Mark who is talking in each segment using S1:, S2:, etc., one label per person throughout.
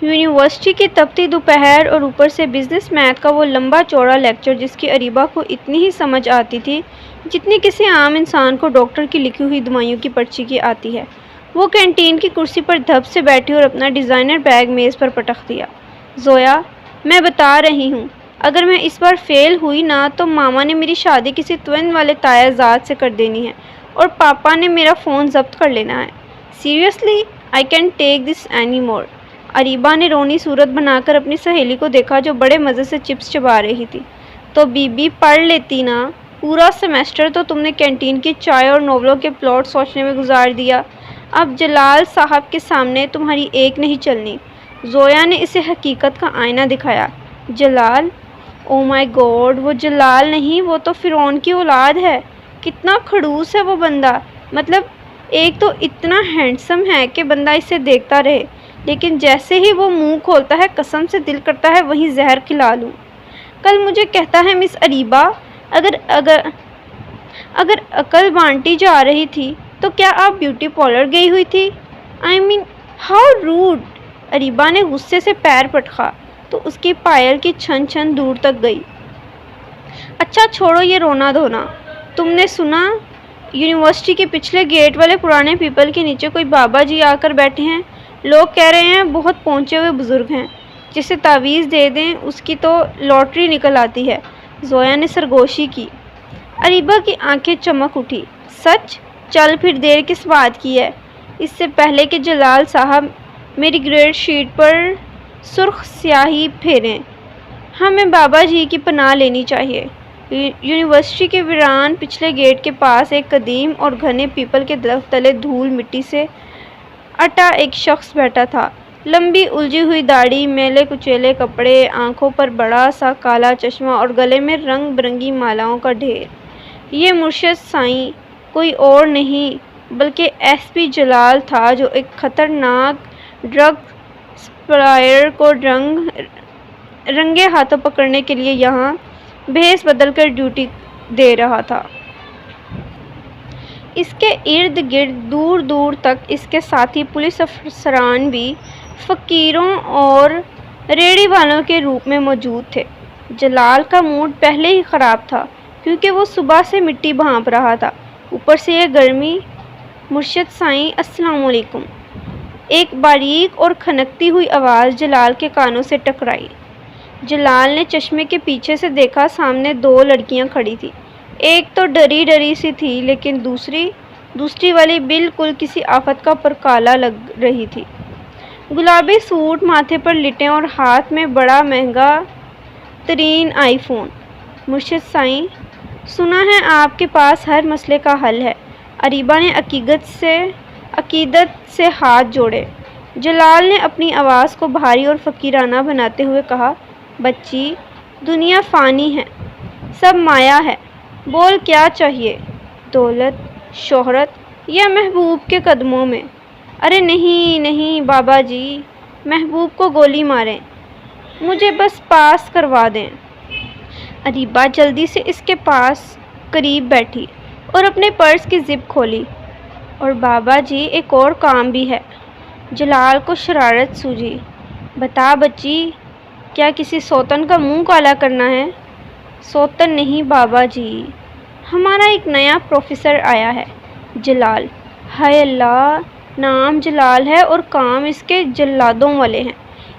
S1: University کی تپتی دوپہر اور اوپر سے بزنس میتھ کا وہ لمبا چوڑا لیکچر جس کی اریبہ کو اتنی ہی سمجھ آتی تھی جتنی کسی عام انسان کو ڈاکٹر کی لکھی ہوئی دوائیوں کی پرچی کی آتی ہے۔ وہ کینٹین کی کرسی پر دھپ سے بیٹھی اور اپنا ڈیزائنر بیگ میز پر پٹک دیا۔ زویا، میں بتا رہی ہوں، اگر میں اس بار فیل ہوئی نا تو ماما نے میری شادی کسی توئن والے تایا زاد سے کر دینی ہے اور پاپا نے میرا فون ضبط کر لینا ہے۔ Seriously, I Kent take this any more. Areeba نے رونی صورت بنا کر اپنی سہیلی کو دیکھا جو بڑے مزے سے چپس چبا رہی تھی۔ تو بی بی پڑھ لیتی نا، پورا سیمسٹر تو تم نے کینٹین کی چائے اور ناولوں کے پلاٹ سوچنے میں گزار دیا، اب جلال صاحب کے سامنے تمہاری ایک نہیں چلنی۔ زویا نے اسے حقیقت کا آئینہ دکھایا۔ جلال؟ او مائی گاڈ، وہ جلال نہیں، وہ تو فرعون کی اولاد ہے۔ کتنا کھڑوس ہے وہ بندہ، مطلب ایک تو اتنا ہینڈسم ہے کہ بندہ اسے دیکھتا رہے، لیکن جیسے ہی وہ منہ کھولتا ہے قسم سے دل کرتا ہے وہیں زہر کھلا لوں۔ کل مجھے کہتا ہے مس اریبہ، اگر عقل بانٹی جا رہی تھی تو کیا آپ بیوٹی پارلر گئی ہوئی تھی؟ آئی مین ہاؤ روڈ۔ اریبہ نے غصے سے پیر پٹکا تو اس کی پائل کی چھن چھن دور تک گئی۔ اچھا چھوڑو یہ رونا دھونا، تم نے سنا یونیورسٹی کے پچھلے گیٹ والے پرانے پیپل کے نیچے کوئی بابا جی آ کر بیٹھے ہیں؟ لوگ کہہ رہے ہیں بہت پہنچے ہوئے بزرگ ہیں، جسے تعویذ دے دیں اس کی تو لاٹری نکل آتی ہے۔ زویا نے سرگوشی کی۔ اریبہ کی آنکھیں چمک اٹھی۔ سچ؟ چل پھر دیر کس بات کی ہے؟ اس سے پہلے کہ جلال صاحب میری گریڈ شیٹ پر سرخ سیاہی پھیریں، ہمیں بابا جی کی پناہ لینی چاہیے۔ یونیورسٹی کے ویران پچھلے گیٹ کے پاس ایک قدیم اور گھنے پیپل کے درخت تلے دھول مٹی سے اٹا ایک شخص بیٹھا تھا۔ لمبی الجھی ہوئی داڑھی، میلے کچیلے کپڑے، آنکھوں پر بڑا سا کالا چشمہ اور گلے میں رنگ برنگی مالاؤں کا ڈھیر۔ یہ مرشد سائیں کوئی اور نہیں بلکہ ایس پی جلال تھا، جو ایک خطرناک ڈرگ سپلائر کو رنگے ہاتھوں پکڑنے کے لیے یہاں بھیس بدل کر ڈیوٹی دے رہا تھا۔ اس کے ارد گرد دور دور تک اس کے ساتھی پولیس افسران بھی فقیروں اور ریڑھی والوں کے روپ میں موجود تھے۔ جلال کا موڈ پہلے ہی خراب تھا کیونکہ وہ صبح سے مٹی بھانپ رہا تھا، اوپر سے یہ گرمی۔ مرشد سائیں السلام علیکم۔ ایک باریک اور کھنکتی ہوئی آواز جلال کے کانوں سے ٹکرائی۔ جلال نے چشمے کے پیچھے سے دیکھا، سامنے دو لڑکیاں کھڑی تھیں۔ ایک تو ڈری ڈری سی تھی لیکن دوسری والی بالکل کسی آفت کا پرکالا لگ رہی تھی۔ گلابی سوٹ، ماتھے پر لٹیں اور ہاتھ میں بڑا مہنگا ترین آئی فون۔ مرشد سائیں، سنا ہے آپ کے پاس ہر مسئلے کا حل ہے۔ اریبہ نے عقیدت سے ہاتھ جوڑے۔ جلال نے اپنی آواز کو بھاری اور فقیرانہ بناتے ہوئے کہا، بچی، دنیا فانی ہے، سب مایا ہے، بول کیا چاہیے؟ دولت، شہرت یا محبوب کے قدموں میں؟ ارے نہیں نہیں بابا جی، محبوب کو گولی ماریں، مجھے بس پاس کروا دیں۔ اریبہ جلدی سے اس کے پاس قریب بیٹھی اور اپنے پرس کی زپ کھولی۔ اور بابا جی ایک اور کام بھی ہے۔ جلال کو شرارت سوجھی۔ بتا بچی، کیا کسی سوتن کا منہ کالا کرنا ہے؟ سوتن نہیں بابا جی، ہمارا ایک نیا پروفیسر آیا ہے، جلال۔ ہائے اللہ، نام جلال ہے اور کام اس کے جلادوں والے ہیں۔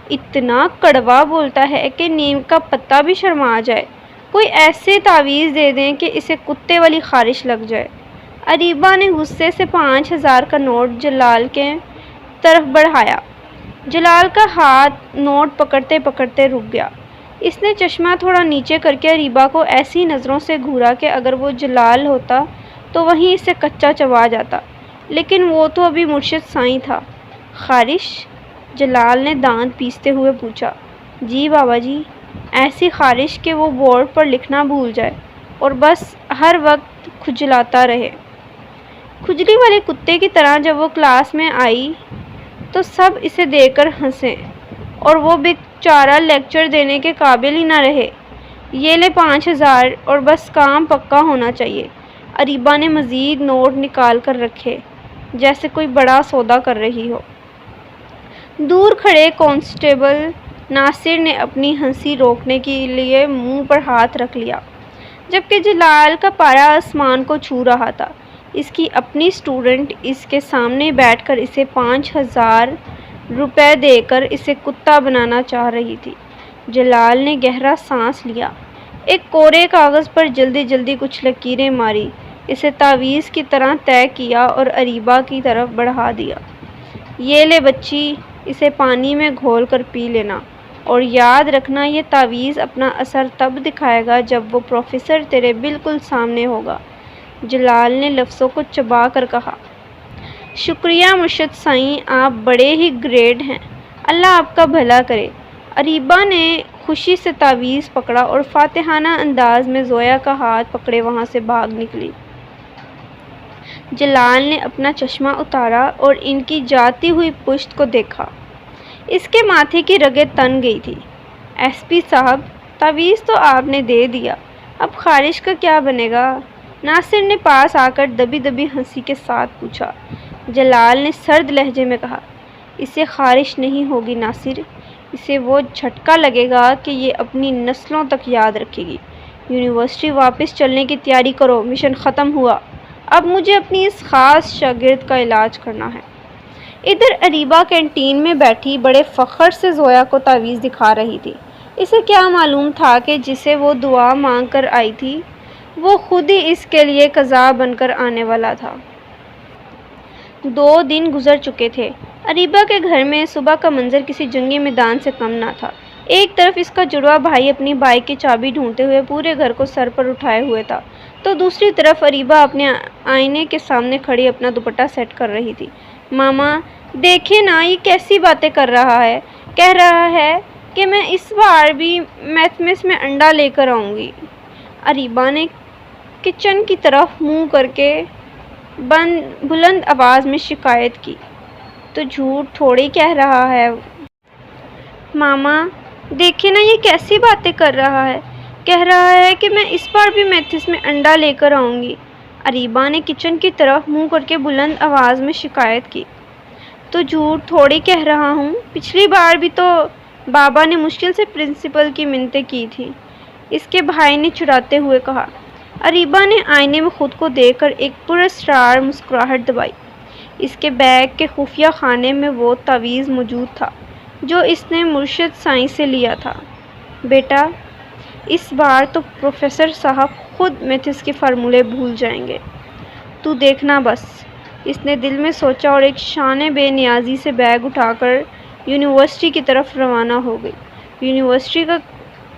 S1: اتنا کڑوا بولتا ہے کہ نیم کا پتا بھی شرما جائے۔ کوئی ایسے تعویذ دے دیں کہ اسے کتے والی خارش لگ جائے۔ اریبہ نے غصے سے 5000 کا نوٹ جلال کے طرف بڑھایا۔ جلال کا ہاتھ نوٹ پکڑتے پکڑتے رک گیا۔ اس نے چشمہ تھوڑا نیچے کر کے اریبہ کو ایسی نظروں سے گھورا کہ اگر وہ جلال ہوتا تو وہیں اسے کچا چبا جاتا، لیکن وہ تو ابھی مرشد سائیں تھا۔ خارش؟ جلال نے دانت پیستے ہوئے پوچھا۔ جی بابا جی، ایسی خارش کہ وہ بورڈ پر لکھنا بھول جائے اور بس ہر وقت کھجلاتا رہے۔ کھجلی والے کتے کی طرح جب وہ کلاس میں آئی تو سب اسے دیکھ کر ہنسے اور وہ بیچارہ لیکچر دینے کے قابل ہی نہ رہے۔ یہ لے 5000 اور بس کام پکا ہونا چاہیے۔ اریبہ نے مزید نوٹ نکال کر رکھے جیسے کوئی بڑا سودا کر رہی ہو۔ دور کھڑے کانسٹیبل ناصر نے اپنی ہنسی روکنے کے لیے منہ پر ہاتھ رکھ لیا، جبکہ جلال کا پارا آسمان کو چھو رہا تھا۔ اس کی اپنی اسٹوڈنٹ اس کے سامنے بیٹھ کر اسے 5,000 روپے دے کر اسے کتا بنانا چاہ رہی تھی۔ جلال نے گہرا سانس لیا، ایک کورے کاغذ پر جلدی جلدی کچھ لکیریں ماری، اسے تعویذ کی طرح طے کیا اور اریبہ کی طرف بڑھا دیا۔ یہ لے بچی، اسے پانی میں گھول کر پی لینا، اور یاد رکھنا یہ تعویذ اپنا اثر تب دکھائے گا جب وہ پروفیسر تیرے بالکل سامنے ہوگا۔ جلال نے لفظوں کو چبا کر کہا۔ شکریہ مرشد سائیں، آپ بڑے ہی گریٹ ہیں، اللہ آپ کا بھلا کرے۔ اریبہ نے خوشی سے تعویذ پکڑا اور فاتحانہ انداز میں زویا کا ہاتھ پکڑے وہاں سے بھاگ نکلی۔ جلال نے اپنا چشمہ اتارا اور ان کی جاتی ہوئی پشت کو دیکھا۔ اس کے ماتھے کی رگیں تن گئی تھی۔ ایس پی صاحب، تعویذ تو آپ نے دے دیا، اب خارش کا کیا بنے گا؟ ناصر نے پاس آ کر دبی دبی ہنسی کے ساتھ پوچھا۔ جلال نے سرد لہجے میں کہا، اسے خارش نہیں ہوگی ناصر، اسے وہ جھٹکا لگے گا کہ یہ اپنی نسلوں تک یاد رکھے گی۔ یونیورسٹی واپس چلنے کی تیاری کرو، مشن ختم ہوا، اب مجھے اپنی اس خاص شاگرد کا علاج کرنا ہے۔ ادھر اریبہ کینٹین میں بیٹھی بڑے فخر سے زویا کو تعویذ دکھا رہی تھی۔ اسے کیا معلوم تھا کہ جسے وہ دعا مانگ کر آئی تھی وہ خود ہی اس کے لیے قضا بن کر آنے والا تھا۔ 2 دن گزر چکے تھے۔ اریبہ کے گھر میں صبح کا منظر کسی جنگی میدان سے کم نہ تھا۔ ایک طرف اس کا جڑواں بھائی اپنی بائیک کی چابی ڈھونڈتے ہوئے پورے گھر کو سر پر اٹھائے ہوئے تھا، تو دوسری طرف اریبہ اپنے آئینے کے سامنے کھڑی اپنا دوپٹہ سیٹ کر رہی تھی۔ ماما دیکھیں نا، یہ کیسی باتیں کر رہا ہے، کہہ رہا ہے کہ میں اس بار بھی میتھمیس میں انڈا لے کر آؤں گی۔ اریبہ نے کچن کی طرف منہ کر کے بلند آواز میں شکایت کی، تو جھوٹ تھوڑی کہہ رہا ہے۔ ماما دیکھیں نا، یہ کیسی باتیں کر رہا ہے، کہہ رہا ہے کہ میں اس بار بھی میتھس میں انڈا لے کر آؤں گی۔ اریبہ نے کچن کی طرف منہ کر کے بلند آواز میں شکایت کی، تو جھوٹ تھوڑی کہہ رہا ہوں، پچھلی بار بھی تو بابا نے مشکل سے پرنسپل کی منتیں کی تھی، اس کے بھائی نے چڑھاتے ہوئے کہا۔ اریبہ نے آئینے میں خود کو دیکھ کر ایک پراسرار مسکراہٹ دبائی۔ اس کے بیگ کے خفیہ خانے میں وہ تعویذ موجود تھا جو اس نے مرشد سائیں سے لیا تھا۔ بیٹا، اس بار تو پروفیسر صاحب خود میتھس کے فارمولے بھول جائیں گے، تو دیکھنا بس، اس نے دل میں سوچا اور ایک شان بے نیازی سے بیگ اٹھا کر یونیورسٹی کی طرف روانہ ہو گئی۔ یونیورسٹی کا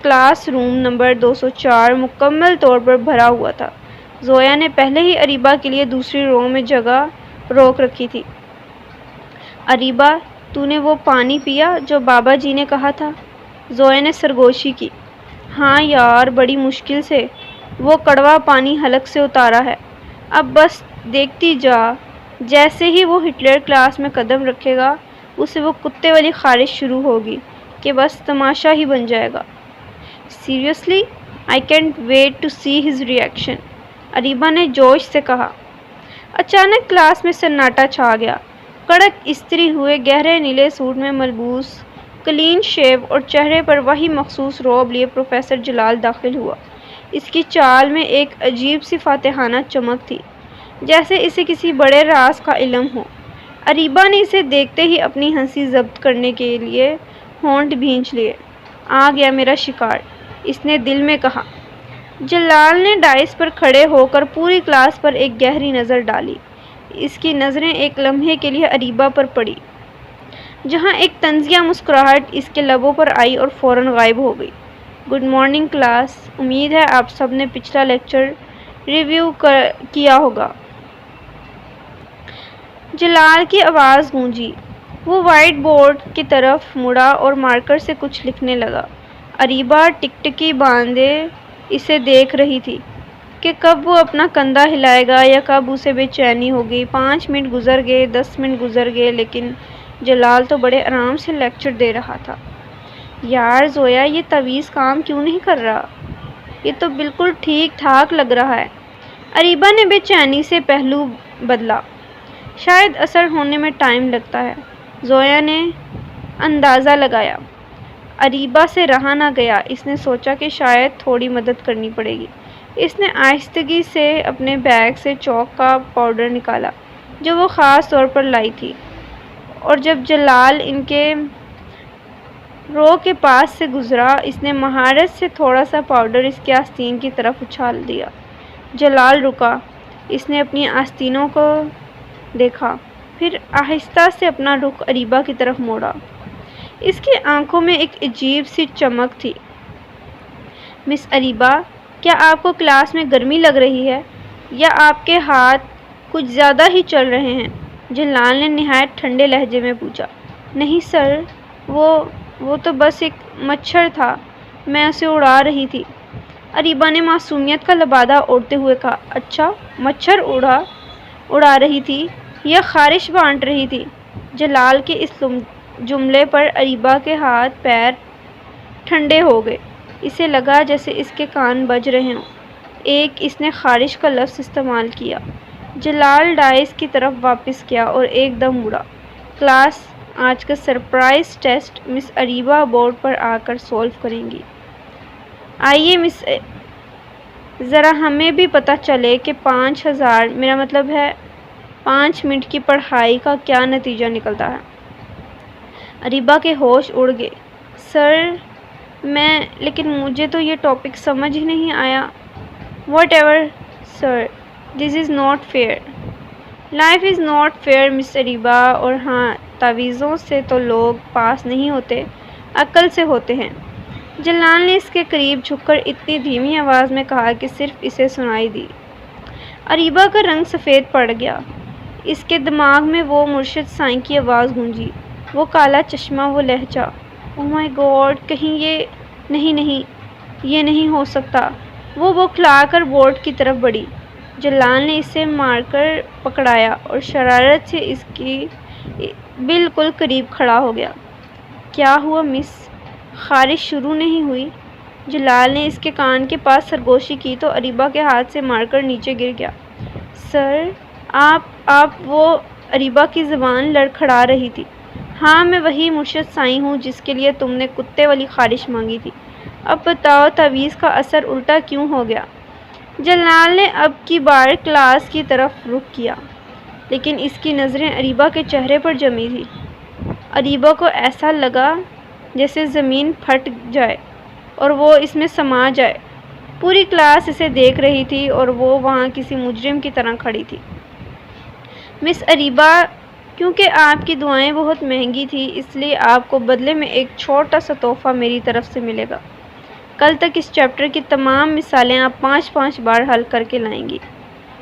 S1: کلاس روم نمبر 204 مکمل طور پر بھرا ہوا تھا۔ زویا نے پہلے ہی اریبہ کے لیے دوسری رو میں جگہ روک رکھی تھی۔ اریبہ، تو نے وہ پانی پیا جو بابا جی نے کہا تھا؟ زویا نے سرگوشی کی۔ ہاں یار، بڑی مشکل سے وہ کڑوا پانی حلق سے اتارا ہے، اب بس دیکھتی جا، جیسے ہی وہ ہٹلر کلاس میں قدم رکھے گا اسے وہ کتے والی خارش شروع ہوگی کہ بس تماشا ہی بن جائے گا۔ Seriously I can't wait to see his reaction, Areeba نے جوش سے کہا۔ اچانک کلاس میں سناٹا چھا گیا۔ کڑک استری ہوئے گہرے نیلے سوٹ میں ملبوس، کلین شیو اور چہرے پر وہی مخصوص روب لیے پروفیسر جلال داخل ہوا۔ اس کی چال میں ایک عجیب سی فاتحانہ چمک تھی، جیسے اسے کسی بڑے راز کا علم ہو۔ اریبہ نے اسے دیکھتے ہی اپنی ہنسی ضبط کرنے کے لیے ہونٹ بھینچ لیے۔ آ گیا میرا شکار، اس نے دل میں کہا۔ جلال نے ڈائس پر کھڑے ہو کر پوری کلاس پر ایک گہری نظر ڈالی۔ اس کی نظریں ایک لمحے کے لیے اریبہ پر پڑی، جہاں ایک طنزیہ مسکراہٹ اس کے لبوں پر آئی اور فوراً غائب ہو گئی۔ گڈ مارننگ کلاس، امید ہے آپ سب نے پچھلا لیکچر ریویو کیا ہوگا۔ جلال کی آواز گونجی۔ وہ وائٹ بورڈ کی طرف مڑا اور مارکر سے کچھ لکھنے لگا۔ اریبہ ٹکٹکی باندھے اسے دیکھ رہی تھی کہ کب وہ اپنا کندھا ہلائے گا یا کب اسے بے چینی ہوگی۔ 5 منٹ گزر گئے، 10 منٹ گزر گئے، لیکن جلال تو بڑے آرام سے لیکچر دے رہا تھا۔ یار زویا، یہ تعویذ کام کیوں نہیں کر رہا؟ یہ تو بالکل ٹھیک ٹھاک لگ رہا ہے۔ اریبہ نے بے چینی سے پہلو بدلا۔ شاید اثر ہونے میں ٹائم لگتا ہے۔ زویا نے اندازہ لگایا۔ اریبہ سے رہا نہ گیا، اس نے سوچا کہ شاید تھوڑی مدد کرنی پڑے گی۔ اس نے آہستگی سے اپنے بیگ سے چاک کا پاؤڈر نکالا جو وہ خاص طور پر لائی تھی، اور جب جلال ان کے رو کے پاس سے گزرا، اس نے مہارت سے تھوڑا سا پاؤڈر اس کے آستین کی طرف اچھال دیا۔ جلال رکا، اس نے اپنی آستینوں کو دیکھا، پھر آہستہ سے اپنا رخ اریبہ کی طرف موڑا۔ اس کی آنکھوں میں ایک عجیب سی چمک تھی۔ مس اریبہ، کیا آپ کو کلاس میں گرمی لگ رہی ہے یا آپ کے ہاتھ کچھ زیادہ ہی چل رہے ہیں؟ جلال نے نہایت ٹھنڈے لہجے میں پوچھا۔ نہیں سر، وہ تو بس ایک مچھر تھا، میں اسے اڑا رہی تھی، اریبہ نے معصومیت کا لبادہ اوڑھتے ہوئے کہا۔ اچھا، مچھر اڑا رہی تھی یا خارش بانٹ رہی تھی؟ جلال کے اس جملے پر اریبہ کے ہاتھ پیر ٹھنڈے ہو گئے، اسے لگا جیسے اس کے کان بج رہے ہوں۔ اس نے خارش کا لفظ استعمال کیا۔ جلال ڈائس کی طرف واپس گیا اور ایک دم اڑا۔ کلاس، آج کا سرپرائز ٹیسٹ مس اریبہ بورڈ پر آ کر سولو کریں گی۔ آئیے مس، ذرا ہمیں بھی پتہ چلے کہ 5000، میرا مطلب ہے 5 منٹ کی پڑھائی کا کیا نتیجہ نکلتا ہے۔ اریبہ کے ہوش اڑ گئے۔ سر، لیکن مجھے تو یہ ٹاپک سمجھ ہی نہیں آیا۔ Whatever sir, this is not fair, life is not fair miss Areeba, اور ہاں، تعویذوں سے تو لوگ پاس نہیں ہوتے، عقل سے ہوتے ہیں۔ جلال نے اس کے قریب جھک کر اتنی دھیمی آواز میں کہا کہ صرف اسے سنائی دی۔ اریبہ کا رنگ سفید پڑ گیا، اس کے دماغ میں وہ مرشد سائیں کی آواز گونجی، وہ کالا چشمہ، وہ لہجہ۔ او مائی گاڈ، کہیں یہ نہیں ہو سکتا۔ وہ بوکھلا کر بورڈ کی طرف بڑھی۔ جلال نے اسے مارکر پکڑایا اور شرارت سے اس کی بالکل قریب کھڑا ہو گیا۔ کیا ہوا مس، خارش شروع نہیں ہوئی؟ جلال نے اس کے کان کے پاس سرگوشی کی تو اریبہ کے ہاتھ سے مارکر نیچے گر گیا۔ سر، آپ وہ، اریبہ کی زبان لڑکھڑا رہی تھی۔ ہاں، میں وہی مرشد سائیں ہوں جس کے لیے تم نے کتے والی خارش مانگی تھی۔ اب بتاؤ تعویذ کا اثر الٹا کیوں ہو گیا؟ جلال نے اب کی بار کلاس کی طرف رخ کیا، لیکن اس کی نظریں اریبہ کے چہرے پر جمی تھی۔ اریبہ کو ایسا لگا جیسے زمین پھٹ جائے اور وہ اس میں سما جائے۔ پوری کلاس اسے دیکھ رہی تھی اور وہ وہاں کسی مجرم کی طرح کھڑی تھی۔ مس اریبہ، کیونکہ آپ کی دعائیں بہت مہنگی تھیں، اس لیے آپ کو بدلے میں ایک چھوٹا سا تحفہ میری طرف سے ملے گا۔ کل تک اس چیپٹر کی تمام مثالیں آپ 5 بار حل کر کے لائیں گی،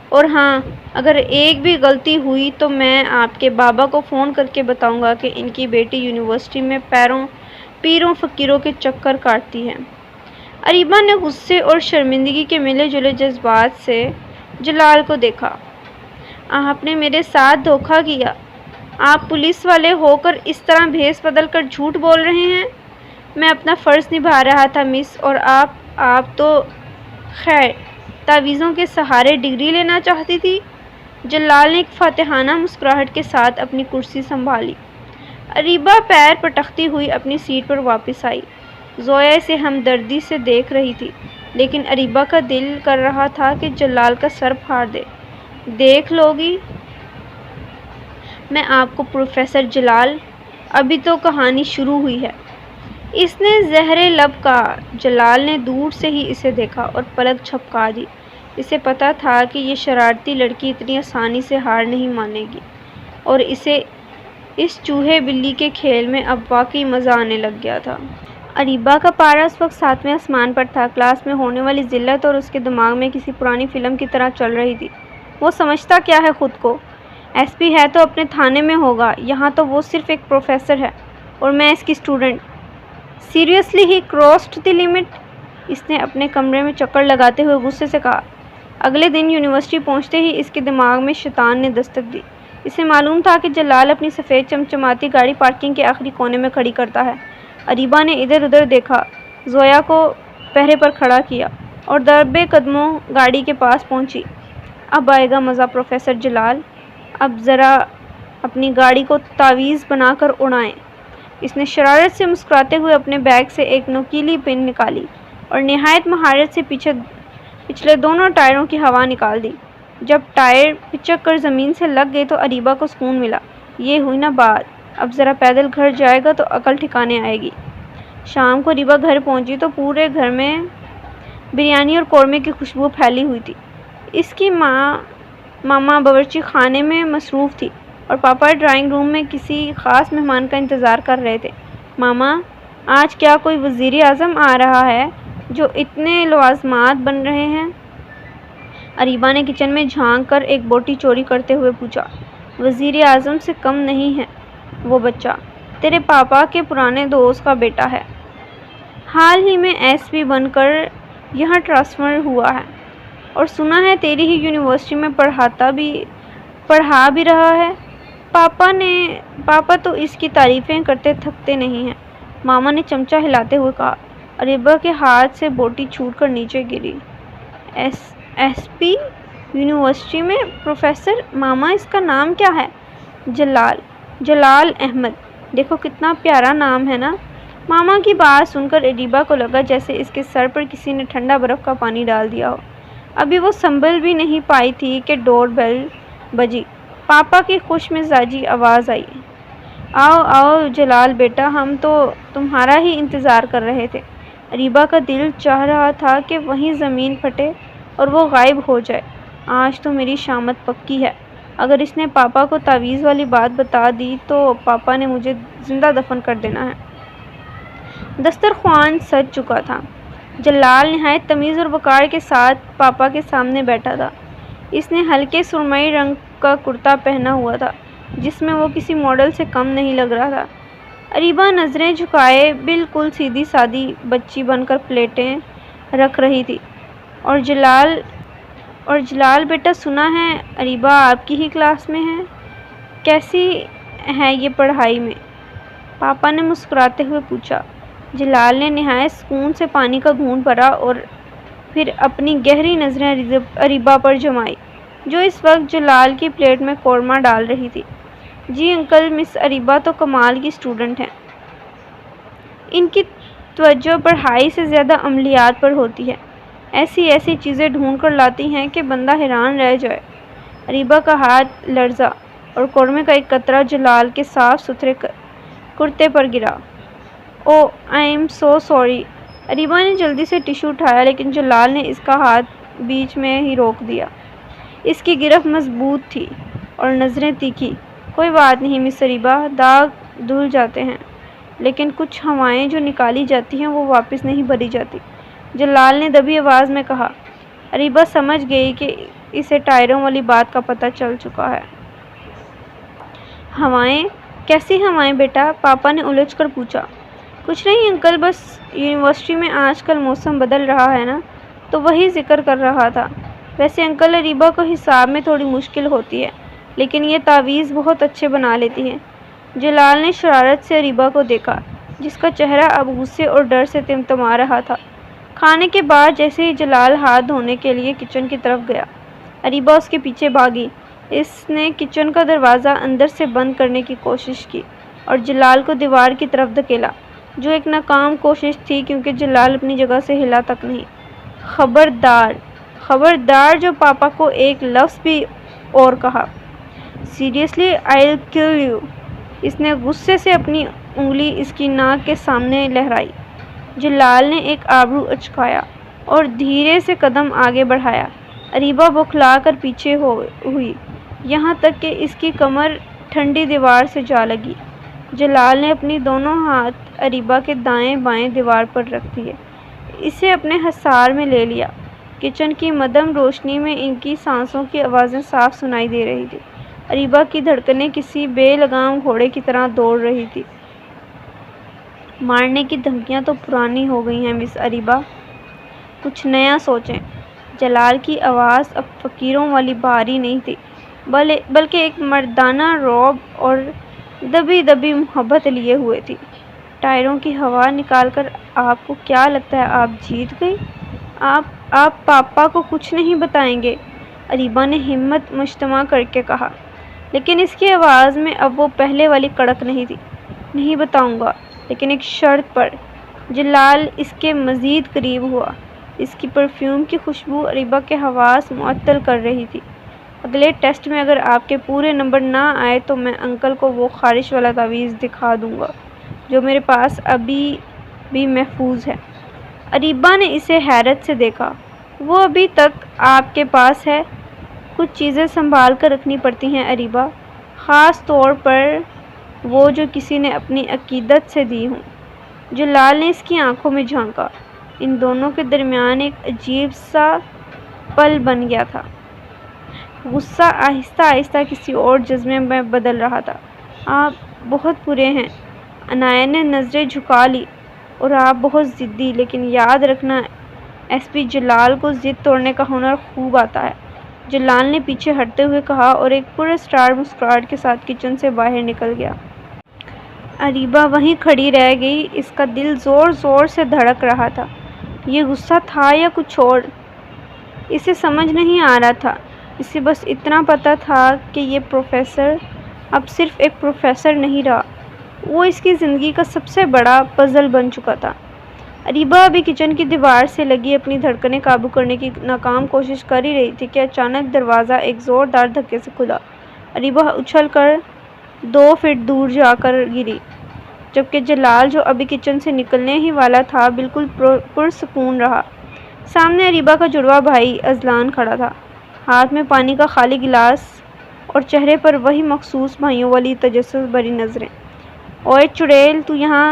S1: اور ہاں، اگر ایک بھی غلطی ہوئی تو میں آپ کے بابا کو فون کر کے بتاؤں گا کہ ان کی بیٹی یونیورسٹی میں پیروں فقیروں کے چکر کاٹتی ہے۔ اریبہ نے غصے اور شرمندگی کے ملے جلے جذبات سے جلال کو دیکھا۔ آپ نے میرے ساتھ دھوکہ کیا، آپ پولیس والے ہو کر اس طرح بھیس بدل کر جھوٹ بول رہے ہیں۔ میں اپنا فرض نبھا رہا تھا مس، اور آپ تو خیر تعویذوں کے سہارے ڈگری لینا چاہتی تھی۔ جلال نے ایک فاتحانہ مسکراہٹ کے ساتھ اپنی کرسی سنبھالی۔ اریبہ پیر پٹکتی ہوئی اپنی سیٹ پر واپس آئی۔ زویا اسے ہمدردی سے دیکھ رہی تھی، لیکن اریبہ کا دل کر رہا تھا کہ جلال کا سر پھاڑ دے۔ دیکھ لو گی؟ میں آپ کو پروفیسر جلال، ابھی تو کہانی شروع ہوئی ہے، اس نے زہرے لب کہا۔ جلال نے دور سے ہی اسے دیکھا اور پلک جھپکا دی۔ اسے پتا تھا کہ یہ شرارتی لڑکی اتنی آسانی سے ہار نہیں مانے گی، اور اسے اس چوہے بلی کے کھیل میں اب واقعی مزہ آنے لگ گیا تھا۔ اریبہ کا پارا اس وقت 7ویں آسمان پر تھا۔ کلاس میں ہونے والی ذلت اور اس کے دماغ میں کسی پرانی فلم کی طرح چل رہی تھی۔ وہ سمجھتا کیا ہے خود کو؟ ایس پی ہے تو اپنے تھانے میں ہوگا، یہاں تو وہ صرف ایک پروفیسر ہے اور میں اس کی student. Seriously he crossed the limit, اس نے اپنے کمرے میں چکر لگاتے ہوئے غصے سے کہا۔ اگلے دن یونیورسٹی پہنچتے ہی اس کے دماغ میں شیطان نے دستک دی۔ اسے معلوم تھا کہ جلال اپنی سفید چمچماتی گاڑی پارکنگ کے آخری کونے میں کھڑی کرتا ہے۔ اریبہ نے ادھر ادھر دیکھا، زویا کو پہرے پر کھڑا کیا اور دربے قدموں گاڑی کے پاس پہنچی۔ اب آئے گا مزہ پروفیسر جلال، اب ذرا اپنی گاڑی کو تعویذ بنا کر اڑائیں۔ اس نے شرارت سے مسکراتے ہوئے اپنے بیگ سے ایک نوکیلی پن نکالی اور نہایت مہارت سے پچھلے دونوں ٹائروں کی ہوا نکال دی۔ جب ٹائر پچک کر زمین سے لگ گئے تو اریبہ کو سکون ملا۔ یہ ہوئی نا بات، اب ذرا پیدل گھر جائے گا تو عقل ٹھکانے آئے گی۔ شام کو اریبہ گھر پہنچی تو پورے گھر میں بریانی اور قورمے کی خوشبو پھیلی ہوئی تھی۔ اس کی ماما باورچی خانے میں مصروف تھی اور پاپا ڈرائنگ روم میں کسی خاص مہمان کا انتظار کر رہے تھے۔ ماما، آج کیا کوئی وزیر اعظم آ رہا ہے جو اتنے لوازمات بن رہے ہیں؟ اریبہ نے کچن میں جھانک کر ایک بوٹی چوری کرتے ہوئے پوچھا۔ وزیر اعظم سے کم نہیں ہے وہ بچہ، تیرے پاپا کے پرانے دوست کا بیٹا ہے۔ حال ہی میں ایس پی بن کر یہاں ٹرانسفر ہوا ہے اور سنا ہے تیری ہی یونیورسٹی میں پڑھا بھی رہا ہے۔ پاپا تو اس کی تعریفیں کرتے تھکتے نہیں ہیں، ماما نے چمچہ ہلاتے ہوئے کہا۔ اریبہ کے ہاتھ سے بوٹی چھوٹ کر نیچے گری۔ ایس پی یونیورسٹی میں پروفیسر؟ ماما اس کا نام کیا ہے؟ جلال احمد۔ دیکھو کتنا پیارا نام ہے نا۔ ماما کی بات سن کر اریبہ کو لگا جیسے اس کے سر پر کسی نے ٹھنڈا برف کا پانی ڈال دیا ہو۔ ابھی وہ سنبھل بھی نہیں پائی تھی کہ ڈور بیل بجی۔ پاپا کی خوش مزاجی آواز آئی۔ آؤ آؤ جلال بیٹا، ہم تو تمہارا ہی انتظار کر رہے تھے۔ اریبہ کا دل چاہ رہا تھا کہ وہیں زمین پھٹے اور وہ غائب ہو جائے۔ آج تو میری شامت پکی ہے۔ اگر اس نے پاپا کو تعویذ والی بات بتا دی تو پاپا نے مجھے زندہ دفن کر دینا ہے۔ دسترخوان سج چکا تھا۔ جلال نہایت تمیز اور وقار کے ساتھ پاپا کے سامنے بیٹھا تھا۔ اس نے ہلکے سرمئی رنگ کا کرتا پہنا ہوا تھا جس میں وہ کسی ماڈل سے کم نہیں لگ رہا تھا۔ اریبہ نظریں جھکائے بالکل سیدھی سادی بچی بن کر پلیٹیں رکھ رہی تھی۔ اور جلال بیٹا، سنا ہے اریبہ آپ کی ہی کلاس میں ہے، کیسی ہے یہ پڑھائی میں؟ پاپا نے مسکراتے ہوئے پوچھا۔ جلال نے نہایت سکون سے پانی کا گھونٹ بھرا اور پھر اپنی گہری نظریں اریبہ پر جمائی جو اس وقت جلال کی پلیٹ میں قورمہ ڈال رہی تھی۔ جی انکل، مس اریبہ تو کمال کی اسٹوڈنٹ ہیں۔ ان کی توجہ پڑھائی سے زیادہ عملیات پر ہوتی ہے، ایسی چیزیں ڈھونڈ کر لاتی ہیں کہ بندہ حیران رہ جائے۔ اریبہ کا ہاتھ لرزا اور قورمے کا ایک قطرہ جلال کے صاف ستھرے کرتے پر گرا۔ Oh I am so sorry. Areeba نے جلدی سے ٹشو اٹھایا لیکن جلال نے اس کا ہاتھ بیچ میں ہی روک دیا۔ اس کی گرفت مضبوط تھی اور نظریں تیکھی۔ کوئی بات نہیں مس اریبہ، داغ دھل جاتے ہیں لیکن کچھ ہوائیں جو نکالی جاتی ہیں وہ واپس نہیں بھری جاتی، جلال نے دبی آواز میں کہا۔ اریبہ سمجھ گئی کہ اسے ٹائروں والی بات کا پتہ چل چکا ہے۔ ہوائیں؟ کیسی ہوائیں بیٹا؟ پاپا نے الجھ کر پوچھا۔ کچھ نہیں انکل، بس یونیورسٹی میں آج کل موسم بدل رہا ہے نا، تو وہی ذکر کر رہا تھا۔ ویسے انکل اریبہ کو حساب میں تھوڑی مشکل ہوتی ہے لیکن یہ تعویذ بہت اچھے بنا لیتی ہے۔ جلال نے شرارت سے اریبہ کو دیکھا جس کا چہرہ اب غصے اور ڈر سے تمتما رہا تھا۔ کھانے کے بعد جیسے ہی جلال ہاتھ دھونے کے لیے کچن کی طرف گیا، اریبہ اس کے پیچھے بھاگی۔ اس نے کچن کا دروازہ اندر سے بند کرنے کی کوشش کی اور جلال کو دیوار کی طرف دھکیلا، جو ایک ناکام کوشش تھی کیونکہ جلال اپنی جگہ سے ہلا تک نہیں۔ خبردار جو پاپا کو ایک لفظ بھی اور کہا۔ سیریسلی آئی ول کل یو۔ اس نے غصے سے اپنی انگلی اس کی ناک کے سامنے لہرائی۔ جلال نے ایک آبرو اچکایا اور دھیرے سے قدم آگے بڑھایا۔ اریبہ بوکھلا کر پیچھے ہوئی یہاں تک کہ اس کی کمر ٹھنڈی دیوار سے جا لگی۔ جلال نے اپنی دونوں ہاتھ اریبہ کے دائیں بائیں دیوار پر رکھ دیے، اسے اپنے حصار میں لے لیا۔ کچن کی مدھم روشنی میں ان کی سانسوں کی آوازیں صاف سنائی دے رہی تھی۔ اریبہ کی دھڑکنیں کسی بے لگام گھوڑے کی طرح دوڑ رہی تھی۔ مارنے کی دھمکیاں تو پرانی ہو گئی ہیں مس اریبہ، کچھ نیا سوچیں۔ جلال کی آواز اب فقیروں والی بھاری نہیں تھی بلکہ ایک مردانہ رعب اور دبی دبی محبت لیے ہوئے تھی۔ ٹائروں کی ہوا نکال کر آپ کو کیا لگتا ہے آپ جیت گئی؟ آپ پاپا کو کچھ نہیں بتائیں گے؟ اریبہ نے ہمت مجتمع کر کے کہا، لیکن اس کی آواز میں اب وہ پہلے والی کڑک نہیں تھی۔ نہیں بتاؤں گا، لیکن ایک شرط پر۔ جلال اس کے مزید قریب ہوا۔ اس کی پرفیوم کی خوشبو اریبہ کے حواس معطل کر رہی تھی۔ اگلے ٹیسٹ میں اگر آپ کے پورے نمبر نہ آئے تو میں انکل کو وہ خارش والا تعویذ دکھا دوں گا جو میرے پاس ابھی بھی محفوظ ہے۔ اریبہ نے اسے حیرت سے دیکھا۔ وہ ابھی تک آپ کے پاس ہے؟ کچھ چیزیں سنبھال کر رکھنی پڑتی ہیں اریبہ، خاص طور پر وہ جو کسی نے اپنی عقیدت سے دی ہوں۔ جلال نے اس کی آنکھوں میں جھانکا۔ ان دونوں کے درمیان ایک عجیب سا پل بن گیا تھا۔ غصہ آہستہ آہستہ کسی اور جذبے میں بدل رہا تھا۔ آپ بہت برے ہیں۔ عنایہ نے نظریں جھکا لی۔ اور آپ بہت ضدی، لیکن یاد رکھنا ایس پی جلال کو ضد توڑنے کا ہنر خوب آتا ہے، جلال نے پیچھے ہٹتے ہوئے کہا اور ایک پراسرار مسکراہٹ کے ساتھ کچن سے باہر نکل گیا۔ اریبہ وہیں کھڑی رہ گئی۔ اس کا دل زور زور سے دھڑک رہا تھا۔ یہ غصہ تھا یا کچھ اور؟ اسے سمجھ نہیں آ رہا تھا۔ اسے بس اتنا پتا تھا کہ یہ پروفیسر اب صرف ایک پروفیسر نہیں رہا، وہ اس کی زندگی کا سب سے بڑا پزل بن چکا تھا۔ اریبہ ابھی کچن کی دیوار سے لگی اپنی دھڑکنیں قابو کرنے کی ناکام کوشش کر ہی رہی تھی کہ اچانک دروازہ ایک زوردار دھکے سے کھلا۔ اریبہ اچھل کر 2 فٹ دور جا کر گری، جبکہ جلال جو ابھی کچن سے نکلنے ہی والا تھا بالکل پرسکون رہا۔ سامنے اریبہ کا جڑواں بھائی اذلان کھڑا تھا، ہاتھ میں پانی کا خالی گلاس اور چہرے پر وہی مخصوص بھائیوں والی تجسس بھری نظریں۔ اوئے چڑیل، تو یہاں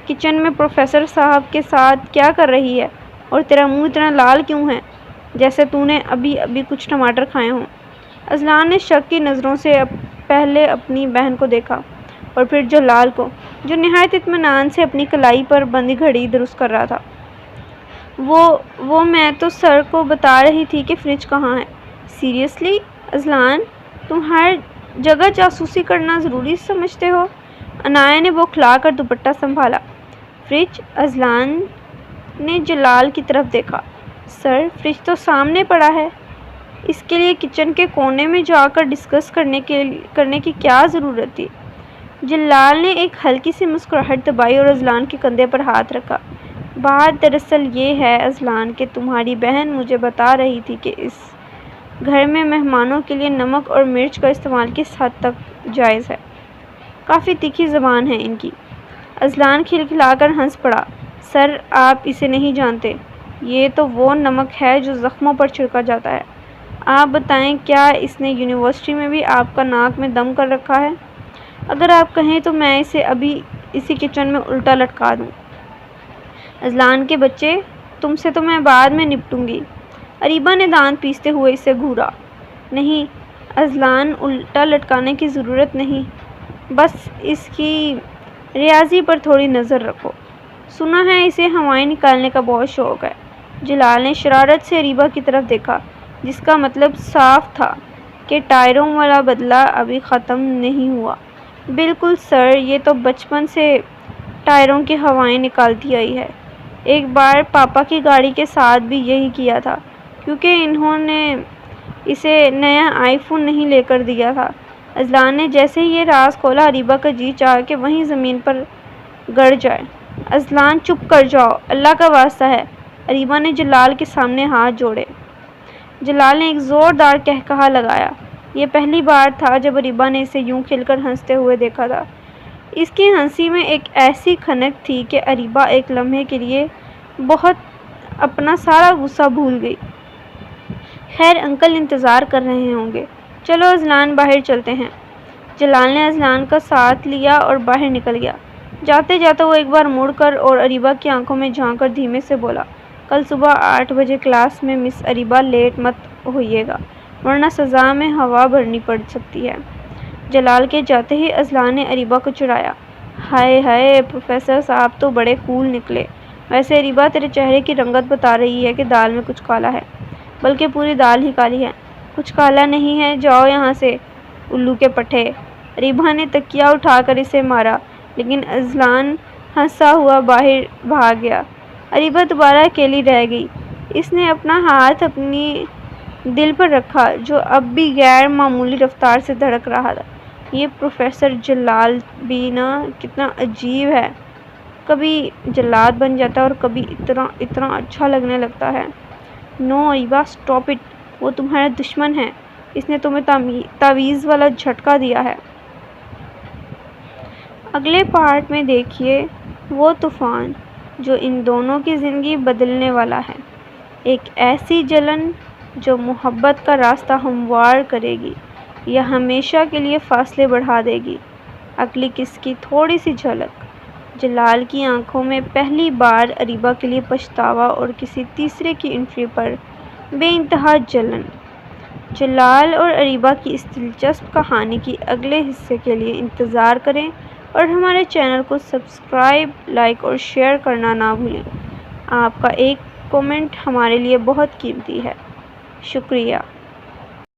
S1: کچن میں پروفیسر صاحب کے ساتھ کیا کر رہی ہے؟ اور تیرا منہ اتنا لال کیوں ہے، جیسے تو نے ابھی کچھ ٹماٹر کھائے ہوں؟ اذلان نے شک کی نظروں سے پہلے اپنی بہن کو دیکھا اور پھر جلال کو، جو نہایت اطمینان سے اپنی کلائی پر بندھی گھڑی درست کر رہا تھا۔ وہ میں تو سر کو بتا رہی تھی کہ فریج کہاں ہے۔ سیریسلی اذلان، تم ہر جگہ جاسوسی کرنا ضروری سمجھتے ہو؟ عنایہ نے بوکھلا کر دوپٹہ سنبھالا۔ فریج؟ اذلان نے جلال کی طرف دیکھا۔ سر، فریج تو سامنے پڑا ہے، اس کے لیے کچن کے کونے میں جا کر ڈسکس کرنے کی کیا ضرورت تھی؟ جلال نے ایک ہلکی سی مسکراہٹ دبائی اور اذلان کے کندھے پر ہاتھ رکھا۔ بات دراصل یہ ہے اذلان کہ تمہاری بہن مجھے بتا رہی تھی کہ اس گھر میں مہمانوں کے لیے نمک اور مرچ کا استعمال کس حد تک جائز ہے۔ کافی تیکھی زبان ہے ان کی۔ اذلان کھلکھلا کر ہنس پڑا۔ سر، آپ اسے نہیں جانتے، یہ تو وہ نمک ہے جو زخموں پر چھڑکا جاتا ہے۔ آپ بتائیں، کیا اس نے یونیورسٹی میں بھی آپ کا ناک میں دم کر رکھا ہے؟ اگر آپ کہیں تو میں اسے ابھی اسی کچن میں الٹا لٹکا دوں۔ اذلان کے بچے، تم سے تو میں بعد میں نپٹوں گی۔ اریبہ نے دانت پیستے ہوئے اسے گھورا۔ نہیں اذلان، الٹا لٹکانے کی ضرورت نہیں، بس اس کی ریاضی پر تھوڑی نظر رکھو۔ سنا ہے اسے ہوائیں نکالنے کا بہت شوق ہے۔ جلال نے شرارت سے اریبہ کی طرف دیکھا، جس کا مطلب صاف تھا کہ ٹائروں والا بدلہ ابھی ختم نہیں ہوا۔ بالکل سر، یہ تو بچپن سے ٹائروں کی ہوائیں نکالتی آئی ہے۔ ایک بار پاپا کی گاڑی کے ساتھ بھی یہی کیا تھا، کیونکہ انہوں نے اسے نیا آئی فون نہیں لے کر دیا تھا۔ اذلان نے جیسے ہی یہ راز کھولا، اریبہ کا جی چاہا کہ وہیں زمین پر گڑ جائے۔ اذلان، چپ کر جاؤ، اللہ کا واسطہ ہے۔ اریبہ نے جلال کے سامنے ہاتھ جوڑے۔ جلال نے ایک زوردار قہقہہ لگایا۔ یہ پہلی بار تھا جب اریبہ نے اسے یوں کھل کر ہنستے ہوئے دیکھا تھا۔ اس کی ہنسی میں ایک ایسی کھنک تھی کہ اریبہ ایک لمحے کے لیے اپنا سارا غصہ بھول گئی۔ خیر، انکل انتظار کر رہے ہوں گے، چلو اذلان باہر چلتے ہیں۔ جلال نے اذلان کا ساتھ لیا اور باہر نکل گیا۔ جاتے جاتے وہ ایک بار مڑ کر اور اریبہ کی آنکھوں میں جھانک کر دھیمے سے بولا، کل صبح 8 بجے کلاس میں مس اریبہ لیٹ مت ہوئیے گا، ورنہ سزا میں ہوا بھرنی پڑ سکتی ہے۔ جلال کے جاتے ہی اذلان نے اریبہ کو چڑھایا۔ ہائے ہائے، پروفیسر صاحب تو بڑے کول نکلے۔ ویسے اریبہ، تیرے چہرے کی رنگت بتا رہی ہے کہ دال میں کچھ کالا ہے، بلکہ پوری دال ہی کالی ہے۔ کچھ کالا نہیں ہے، جاؤ یہاں سے الو کے پٹھے۔ اریبہ نے تکیہ اٹھا کر اسے مارا، لیکن اذلان ہنسا ہوا باہر بھاگ گیا۔ اریبہ دوبارہ اکیلی رہ گئی۔ اس نے اپنا ہاتھ اپنی دل پر رکھا، جو اب بھی غیر معمولی رفتار سے دھڑک رہا تھا۔ یہ پروفیسر جلال بھی نا کتنا عجیب ہے، کبھی جلاد بن جاتا ہے اور کبھی اتنا اچھا لگنے لگتا ہے۔ نو اریبہ اسٹاپ اٹ، وہ تمہارا دشمن ہے، اس نے تمہیں تعویذ والا جھٹکا دیا ہے۔ اگلے پارٹ میں دیکھیے وہ طوفان جو ان دونوں کی زندگی بدلنے والا ہے، ایک ایسی جلن جو محبت کا راستہ ہموار کرے گی یا ہمیشہ کے لیے فاصلے بڑھا دے گی۔ اگلی قسط کی تھوڑی سی جھلک۔ جلال کی آنکھوں میں پہلی بار اریبہ کے لیے پچھتاوا اور کسی تیسرے کی انٹری پر بے انتہا جلن۔ جلال اور اریبہ کی اس دلچسپ کہانی کی اگلے حصے کے لیے انتظار کریں اور ہمارے چینل کو سبسکرائب، لائک اور شیئر کرنا نہ بھولیں۔ آپ کا ایک کمنٹ ہمارے لیے بہت قیمتی ہے۔ شکریہ۔